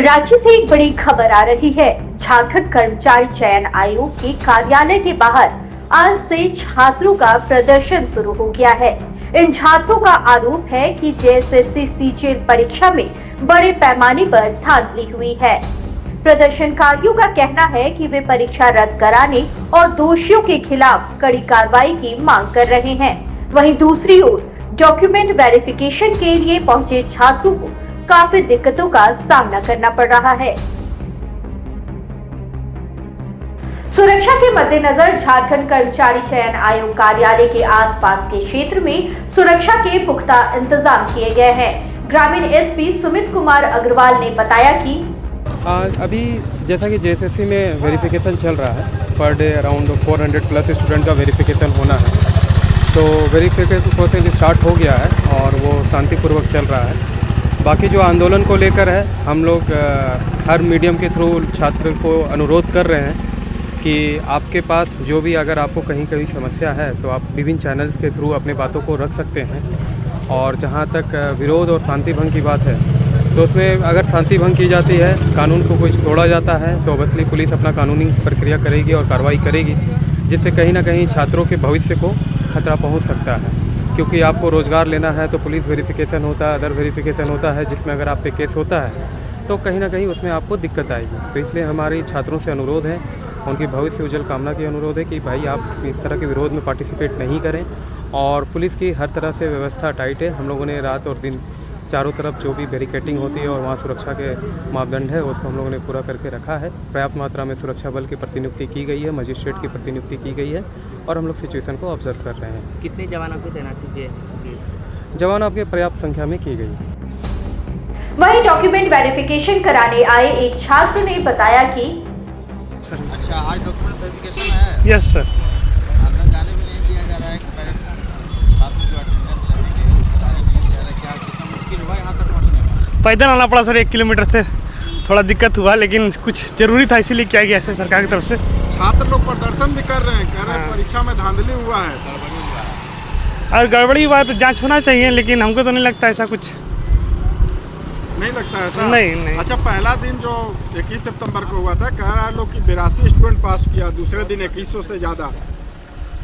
रांची से एक बड़ी खबर आ रही है। झारखंड कर्मचारी चयन आयोग के कार्यालय के बाहर आज से छात्रों का प्रदर्शन शुरू हो गया है। इन छात्रों का आरोप है कि जेएसएससी सीजीएल परीक्षा में बड़े पैमाने पर धांधली हुई है। प्रदर्शनकारियों का कहना है कि वे परीक्षा रद्द कराने और दोषियों के खिलाफ कड़ी कार्रवाई की मांग कर रहे हैं। वहीं दूसरी ओर डॉक्यूमेंट वेरिफिकेशन के लिए पहुंचे छात्रों को काफी दिक्कतों का सामना करना पड़ रहा है। सुरक्षा के मद्देनजर झारखंड कर्मचारी चयन आयोग कार्यालय के आसपास के क्षेत्र में सुरक्षा के पुख्ता इंतजाम किए गए हैं। ग्रामीण एसपी सुमित कुमार अग्रवाल ने बताया कि अभी जैसा कि जेएसएससी में वेरिफिकेशन चल रहा है, per day around 400 plus student का वेरिफिकेशन होना है, तो वेरिफिकेशन प्रोसेस स्टार्ट हो गया है और वो शांतिपूर्वक चल रहा है। बाकी जो आंदोलन को लेकर है, हम लोग हर मीडियम के थ्रू छात्र को अनुरोध कर रहे हैं कि आपके पास जो भी अगर आपको कहीं कहीं समस्या है तो आप विभिन्न चैनल्स के थ्रू अपने बातों को रख सकते हैं। और जहाँ तक विरोध और शांति भंग की बात है, तो उसमें अगर शांति भंग की जाती है, कानून को कुछ तोड़ा जाता है, तो ऑब्वियसली पुलिस अपना कानूनी प्रक्रिया करेगी और कार्रवाई करेगी, जिससे कहीं ना कहीं छात्रों के भविष्य को खतरा पहुँच सकता है। क्योंकि आपको रोज़गार लेना है तो पुलिस वेरिफिकेशन होता है, अदर वेरिफिकेशन होता है, जिसमें अगर आप पे केस होता है तो कहीं ना कहीं उसमें आपको दिक्कत आएगी। तो इसलिए हमारी छात्रों से अनुरोध है, उनकी भविष्य उज्जवल कामना की अनुरोध है कि भाई आप इस तरह के विरोध में पार्टिसिपेट नहीं करें। और पुलिस की हर तरह से व्यवस्था टाइट है। हम लोगों ने रात और दिन चारों तरफ जो भी बैरिकेडिंग होती है और वहाँ सुरक्षा के मापदंड है, उसको हम लोगों ने पूरा करके रखा है। पर्याप्त मात्रा में सुरक्षा बल की प्रतिनियुक्ति की गई है, मजिस्ट्रेट की प्रतिनियुक्ति की गई है और हम लोग सिचुएशन को ऑब्जर्व कर रहे हैं। कितने जवानों की तैनाती जेएसएससी जवान आपके पर्याप्त संख्या में की गई है। वहीं डॉक्यूमेंट वेरिफिकेशन कराने आए एक छात्र ने बताया कि अच्छा, आज डॉक्यूमेंट वेरिफिकेशन है? Yes sir. अंदर जाने भी नहीं दिया जा रहा है, साथ में जो अटेंडेंस रहने के नहीं दिया जा रहा है। क्या कितना मुश्किल हुआ यहाँ तक पहुँचने में? पैदल आना पड़ा सर, 1 किलोमीटर से थोड़ा दिक्कत हुआ, लेकिन कुछ जरूरी था इसीलिए किया गया है सरकार की तरफ से। छात्र लोग प्रदर्शन भी कर रहे हैं, कह रहे हैं परीक्षा में धांधली हुआ है, और गड़बड़ी हुआ है तो जांच होना चाहिए, लेकिन हमको तो नहीं लगता ऐसा कुछ। नहीं लगता है ऐसा? नहीं। अच्छा, पहला दिन जो 21 सितंबर को हुआ था, कह रहा है लोग कि 82 स्टूडेंट पास किया, दूसरे दिन 2100 से ज़्यादा।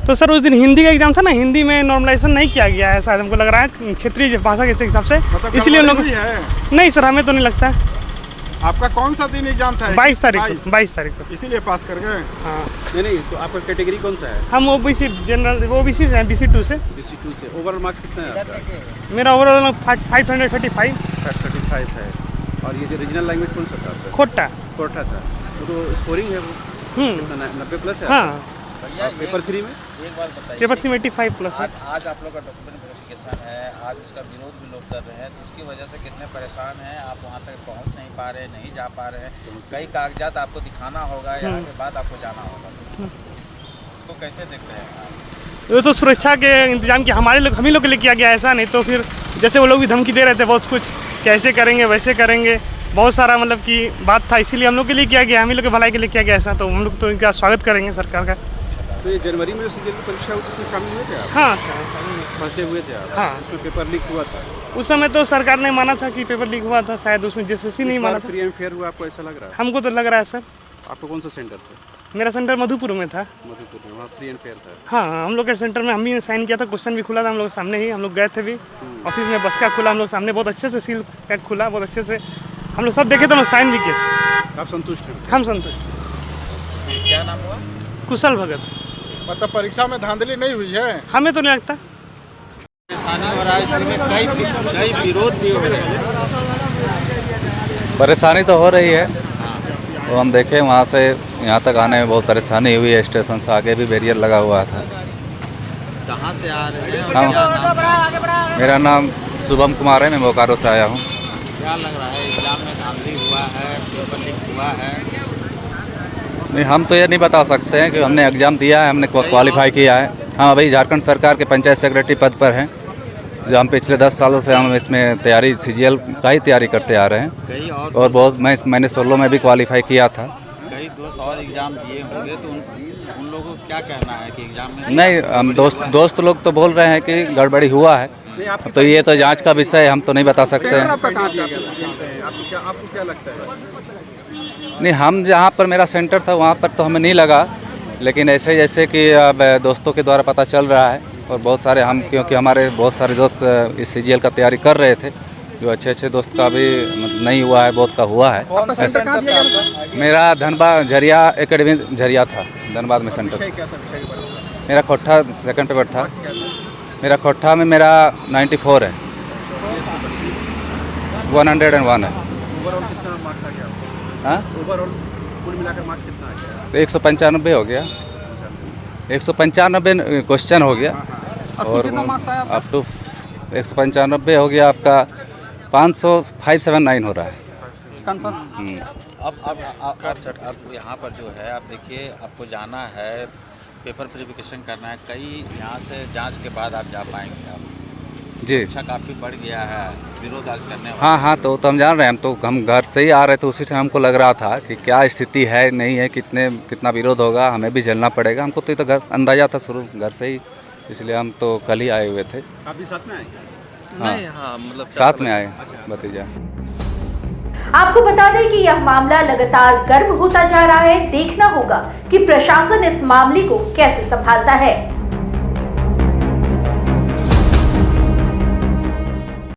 तो सर उस दिन हिंदी का एग्जाम था ना, हिंदी में नॉर्मलाइजेशन नहीं किया गया है शायद, हमको लग रहा है क्षेत्रीय भाषा के हिसाब से, मतलब इसलिए लोग है। नहीं सर, हमें तो नहीं लगता। आपका कौन सा दिन एग्जाम था? 22 तारीख को। इसीलिए पास कर गए? हाँ। नहीं, तो आपका कैटेगरी कौन सा है? हम ओबीसी जनरल ओबीसी से हैं, BC2 से। BC2 से। ओवरऑल मार्क्स कितना है आपका? मेरा ओवरऑल 535 है। और ये जो रीजनल लैंग्वेज कौन सा था आपका? खोटा था। तो स्कोरिंग है वो 90 प्लस है? हाँ। और पेपर 3 में? एक बार बताइए, पेपर 3 में 85 प्लस है। आज आप लोग का डॉक्यूमेंट वेरिफिकेशन है, आज इसका विरोध भी लोग कर रहे हैं, तो इसकी वजह से कितने परेशान हैं आप? वहाँ तक पहुँच नहीं पा रहे, नहीं जा पा रहे हैं, कई कागजात आपको दिखाना होगा, यहाँ के बाद आपको जाना होगा, इसको कैसे देखते हैं आप? ये तो सुरक्षा के इंतजाम की हम ही लोग के लिए किया गया, ऐसा नहीं तो फिर जैसे वो लोग भी धमकी दे रहे थे बहुत कुछ, कैसे करेंगे वैसे करेंगे, बहुत सारा मतलब की बात था, इसीलिए हम लोग के लिए किया गया, हम ही लोग के भलाई के लिए किया गया ऐसा। तो हम लोग तो इनका स्वागत करेंगे सरकार का। तो ये जनवरी में जो सीजीएल की परीक्षा हुई उसमें शामिल हुए थे आप? हाँ फर्स्ट डे हुए थे आप? हाँ। उसमें पेपर लीक हुआ था? उस समय तो सरकार ने माना था कि पेपर लीक हुआ था, शायद उसमें जेएसएससी नहीं माना था। फ्री एंड फेयर हुआ, आपको ऐसा लग रहा है? हमको तो लग रहा है सर। आपका कौन सा सेंटर था? मेरा सेंटर मधुपुर में था। मधुपुर में, वहाँ फ्री एंड फेयर था? हाँ, हम लोग के सेंटर में हम भी साइन किया था, क्वेश्चन भी खुला था हम लोग सामने ही, हम लोग गए थे भी ऑफिस में, बस का खुला हम लोग सामने, बहुत अच्छे से सील पैक खुला, बहुत अच्छे से हम लोग सब देखे थे, हम साइन भी किए। आप संतुष्ट हैं? हम संतुष्ट। क्या नाम हुआ? कुशल भगत। मतलब परीक्षा में धांधली नहीं हुई है? हमें तो नहीं लगता। परेशानी हो रहा है, इसमें कई विरोध भी हो रहे हैं। परेशानी तो हो रही है, तो हम देखें वहाँ से यहाँ तक आने में बहुत परेशानी हुई है। स्टेशन से आगे भी बैरियर लगा हुआ था। कहाँ से आ रहे हैं और क्या नाम है? मेरा नाम शुभम कुमार है, मैं बोकारो से आया हूँ। क्या लग रहा है, एग्जाम में धांधली हुआ है, पेपर लीक हुआ है? नहीं, हम तो ये नहीं बता सकते हैं कि हमने एग्ज़ाम दिया है, हमने क्वालिफाई किया है। हाँ, अभी झारखंड सरकार के पंचायत सेक्रेटरी पद पर हैं, जो हम पिछले 10 सालों से हम इसमें तैयारी सीजीएल का ही तैयारी करते आ रहे हैं। और बहुत मैंने 16 में भी क्वालिफाई किया था। कई दोस्त और एग्जाम दिए होंगे, तो उन लोगों को क्या कहना है कि एग्जाम में? नहीं, हम दोस्त लोग तो बोल रहे हैं कि गड़बड़ी हुआ है, तो ये तो जांच का विषय हम तो नहीं बता सकते हैं। आपको क्या लगता है? नहीं, हम जहाँ पर मेरा सेंटर था वहाँ पर तो हमें नहीं लगा, लेकिन ऐसे जैसे कि अब दोस्तों के द्वारा पता चल रहा है, और बहुत सारे हम, क्योंकि हमारे बहुत सारे दोस्त इस CGL का तैयारी कर रहे थे, जो अच्छे दोस्त का भी नहीं हुआ है, बहुत का हुआ है। मेरा धनबाद झरिया एकेडमी झरिया था, धनबाद में सेंटर। क्या था विषय के बारे में? मेरा खोट्ठा सेकंड पेपर था। मेरा खोट्ठा में मेरा 94 है, 101 है। ओवरऑल कितना मार्क्स आ गया आपको? हाँ, ओवरऑल कुल मिलाकर मार्क्स कितना आ गया? तो 195 हो गया, 195 क्वेश्चन हो गया, और अप टू 195 हो गया आपका 579 हो रहा है। अब यहाँ पर जो है, आप देखिए, आपको जाना है, पेपर वेरिफिकेशन करना है, कई यहाँ से जांच के बाद आप जा पाएंगे। आप जी, अच्छा काफ़ी बढ़ गया है, विरोध आज करने वाले। हाँ, तो हम जान रहे हैं। हम घर से ही आ रहे थे, उसी टाइम हमको लग रहा था कि क्या स्थिति है, नहीं है, कितना विरोध होगा, हमें भी झेलना पड़ेगा। हमको तो घर अंदाजा था शुरू घर से ही, इसलिए हम तो कल ही आए हुए थे। आप भी साथ में आए? हाँ, मतलब साथ में आए भतीजा। आपको बता दें कि यह मामला लगातार गर्म होता जा रहा है। देखना होगा कि प्रशासन इस मामले को कैसे संभालता है।